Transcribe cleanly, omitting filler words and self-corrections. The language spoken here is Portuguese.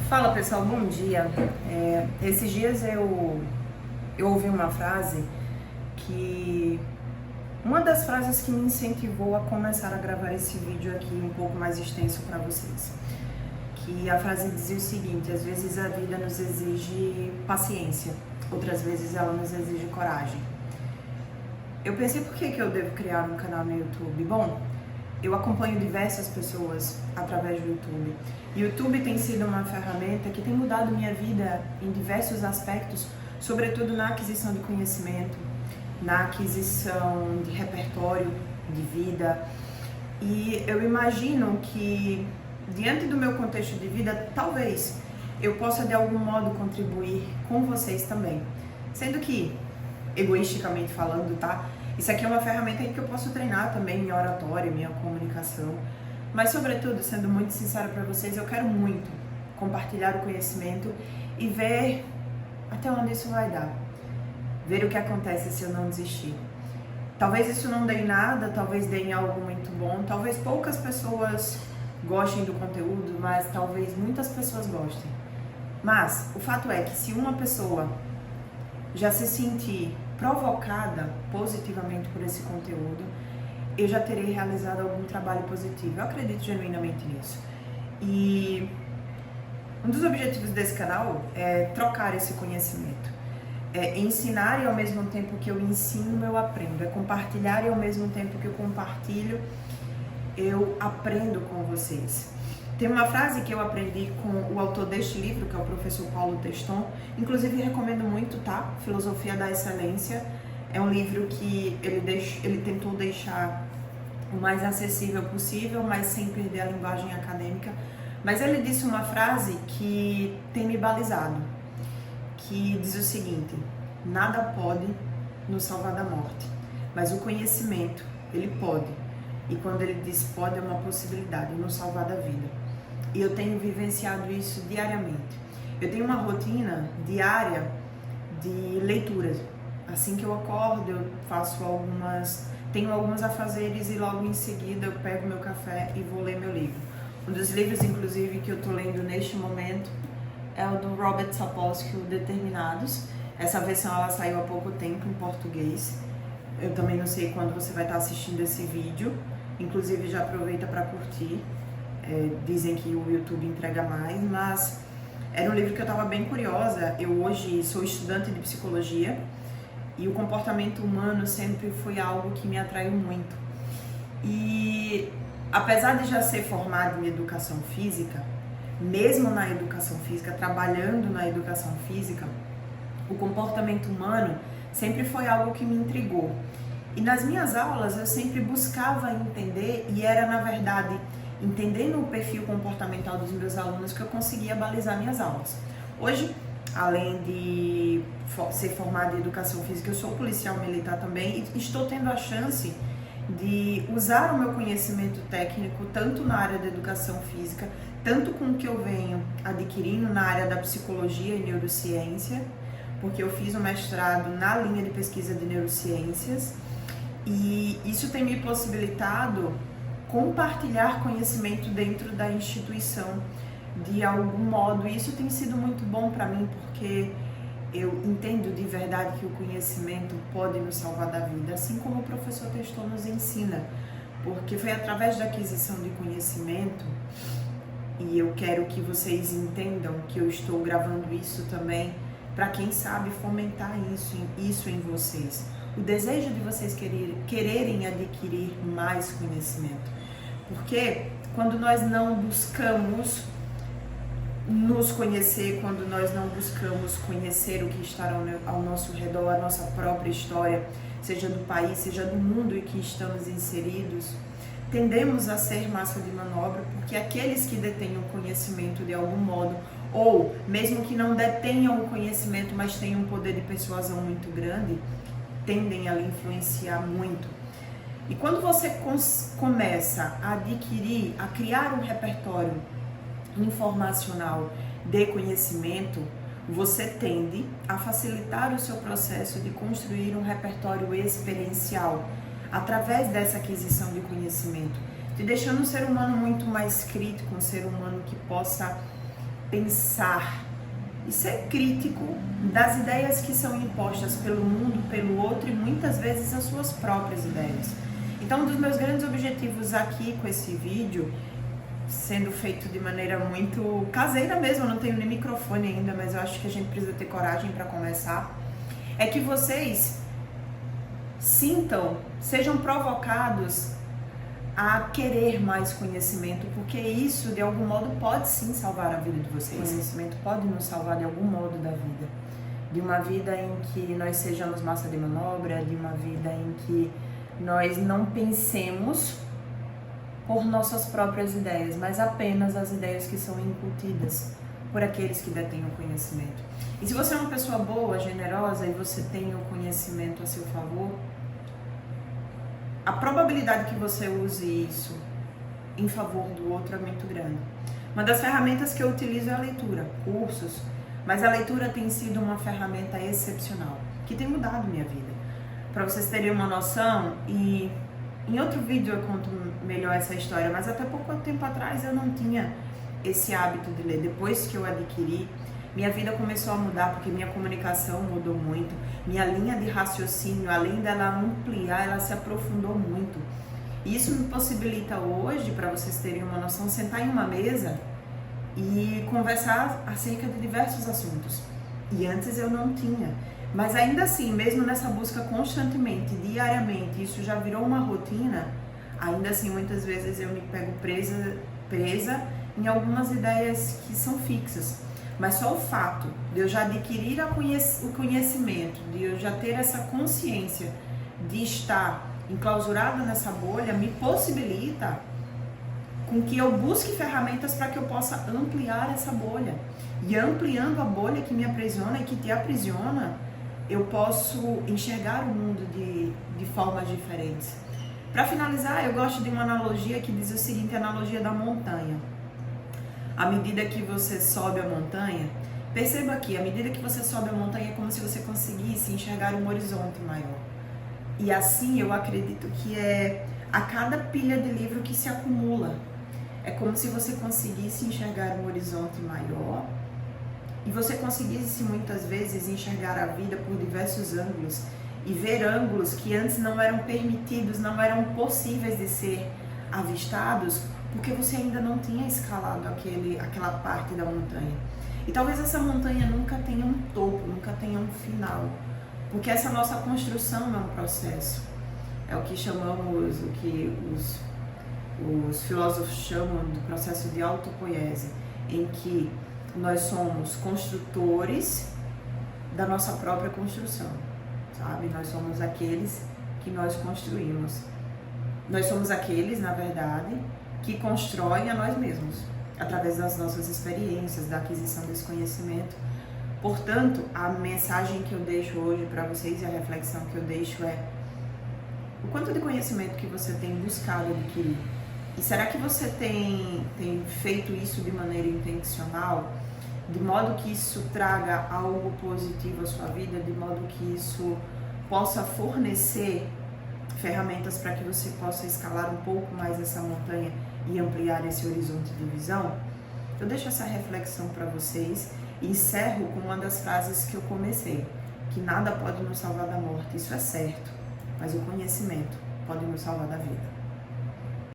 Fala pessoal, bom dia. Esses dias eu ouvi uma frase que... Uma das frases que me incentivou a começar a gravar esse vídeo aqui um pouco mais extenso para vocês. Que a frase dizia o seguinte: às vezes a vida nos exige paciência, outras vezes ela nos exige coragem. Eu pensei, por que eu devo criar um canal no YouTube? Bom, eu acompanho diversas pessoas através do YouTube. E o YouTube tem sido uma ferramenta que tem mudado minha vida em diversos aspectos, sobretudo na aquisição de conhecimento, na aquisição de repertório de vida. E eu imagino que, diante do meu contexto de vida, talvez eu possa de algum modo contribuir com vocês também. Sendo que, egoisticamente falando, tá? Isso aqui é uma ferramenta em que eu posso treinar também minha oratória, minha comunicação. Mas, sobretudo, sendo muito sincera para vocês, eu quero muito compartilhar o conhecimento e ver até onde isso vai dar. Ver o que acontece se eu não desistir. Talvez isso não dê em nada, talvez dê em algo muito bom, talvez poucas pessoas gostem do conteúdo, mas talvez muitas pessoas gostem. Mas o fato é que se uma pessoa já se sentir provocada positivamente por esse conteúdo, eu já terei realizado algum trabalho positivo. Eu acredito genuinamente nisso. E um dos objetivos desse canal é trocar esse conhecimento. É ensinar e ao mesmo tempo que eu ensino, eu aprendo. É compartilhar e ao mesmo tempo que eu compartilho, eu aprendo com vocês. Tem uma frase que eu aprendi com o autor deste livro, que é o professor Paulo Teston. Inclusive, recomendo muito, tá? Filosofia da Excelência. É um livro que ele tentou deixar o mais acessível possível, mas sem perder a linguagem acadêmica. Mas ele disse uma frase que tem me balizado, que diz o seguinte: nada pode nos salvar da morte, mas o conhecimento, ele pode. E quando ele diz pode, é uma possibilidade, nos salvar da vida. E eu tenho vivenciado isso diariamente. Eu tenho uma rotina diária de leituras. Assim que eu acordo, eu tenho alguns afazeres e logo em seguida eu pego meu café e vou ler meu livro. Um dos livros, inclusive, que eu estou lendo neste momento é o do Robert Sapolsky, o Determinados. Essa versão ela saiu há pouco tempo em português. Eu também não sei quando você vai estar assistindo esse vídeo. Inclusive, já aproveita para curtir. Dizem que o YouTube entrega mais, mas era um livro que eu estava bem curiosa. Eu hoje sou estudante de psicologia e o comportamento humano sempre foi algo que me atraiu muito. E apesar de já ser formada em educação física, mesmo na educação física, trabalhando na educação física, o comportamento humano sempre foi algo que me intrigou. E nas minhas aulas eu sempre buscava entender, e era na verdade entendendo o perfil comportamental dos meus alunos que eu conseguia balizar minhas aulas. Hoje, além de ser formada em educação física, eu sou policial militar também e estou tendo a chance de usar o meu conhecimento técnico tanto na área da educação física, tanto com o que eu venho adquirindo na área da psicologia e neurociência, porque eu fiz um mestrado na linha de pesquisa de neurociências, e isso tem me possibilitado compartilhar conhecimento dentro da instituição de algum modo. E isso tem sido muito bom para mim, porque eu entendo de verdade que o conhecimento pode nos salvar da vida, assim como o professor Teston nos ensina, porque foi através da aquisição de conhecimento, e eu quero que vocês entendam que eu estou gravando isso também para quem sabe fomentar isso em vocês. O desejo de vocês quererem adquirir mais conhecimento. Porque quando nós não buscamos nos conhecer, quando nós não buscamos conhecer o que está ao nosso redor, a nossa própria história, seja do país, seja do mundo em que estamos inseridos, tendemos a ser massa de manobra, porque aqueles que detêm o conhecimento de algum modo, ou mesmo que não detenham o conhecimento, mas tenham um poder de persuasão muito grande, tendem a lhe influenciar muito. E quando você começa a adquirir, a criar um repertório informacional de conhecimento, você tende a facilitar o seu processo de construir um repertório experiencial através dessa aquisição de conhecimento, te deixando um ser humano muito mais crítico, um ser humano que possa pensar e ser crítico das ideias que são impostas pelo mundo, pelo outro e muitas vezes as suas próprias ideias. Então, um dos meus grandes objetivos aqui com esse vídeo, sendo feito de maneira muito caseira mesmo, eu não tenho nem microfone ainda, mas eu acho que a gente precisa ter coragem para começar, é que vocês sintam, sejam provocados a querer mais conhecimento, porque isso de algum modo pode sim salvar a vida de vocês. O conhecimento pode nos salvar de algum modo da vida, de uma vida em que nós sejamos massa de manobra, de uma vida em que nós não pensemos por nossas próprias ideias, mas apenas as ideias que são incutidas por aqueles que detêm o conhecimento. E se você é uma pessoa boa, generosa e você tem o conhecimento a seu favor, a probabilidade que você use isso em favor do outro é muito grande. Uma das ferramentas que eu utilizo é a leitura, cursos, mas a leitura tem sido uma ferramenta excepcional, que tem mudado minha vida. Para vocês terem uma noção, e em outro vídeo eu conto melhor essa história, mas até pouco tempo atrás eu não tinha esse hábito de ler. Depois que eu adquiri, minha vida começou a mudar, porque minha comunicação mudou muito, minha linha de raciocínio, além dela ampliar, ela se aprofundou muito. E isso me possibilita hoje, para vocês terem uma noção, sentar em uma mesa e conversar acerca de diversos assuntos. E antes eu não tinha. Mas ainda assim, mesmo nessa busca constantemente, diariamente, isso já virou uma rotina, ainda assim muitas vezes eu me pego presa em algumas ideias que são fixas. Mas só o fato de eu já adquirir o conhecimento, de eu já ter essa consciência de estar enclausurada nessa bolha, me possibilita com que eu busque ferramentas para que eu possa ampliar essa bolha. E ampliando a bolha que me aprisiona e que te aprisiona, eu posso enxergar o mundo de formas diferentes. Para finalizar, eu gosto de uma analogia que diz o seguinte, a analogia da montanha. À medida que você sobe a montanha, perceba que à medida que você sobe a montanha é como se você conseguisse enxergar um horizonte maior. E assim eu acredito que é a cada pilha de livro que se acumula. É como se você conseguisse enxergar um horizonte maior e você conseguisse muitas vezes enxergar a vida por diversos ângulos e ver ângulos que antes não eram permitidos, não eram possíveis de ser avistados, porque você ainda não tinha escalado aquela parte da montanha. E talvez essa montanha nunca tenha um topo, nunca tenha um final, porque essa nossa construção é um processo. É o que chamamos, o que os filósofos chamam do processo de autopoiese, em que nós somos construtores da nossa própria construção, sabe? Nós somos aqueles que nós construímos. Nós somos aqueles, na verdade, que constroem a nós mesmos, através das nossas experiências, da aquisição desse conhecimento. Portanto, a mensagem que eu deixo hoje para vocês e a reflexão que eu deixo é o quanto de conhecimento que você tem buscado adquirir. E será que você tem feito isso de maneira intencional, de modo que isso traga algo positivo à sua vida, de modo que isso possa fornecer ferramentas para que você possa escalar um pouco mais essa montanha e ampliar esse horizonte de visão? Eu deixo essa reflexão para vocês e encerro com uma das frases que eu comecei, que nada pode nos salvar da morte, isso é certo, mas o conhecimento pode nos salvar da vida.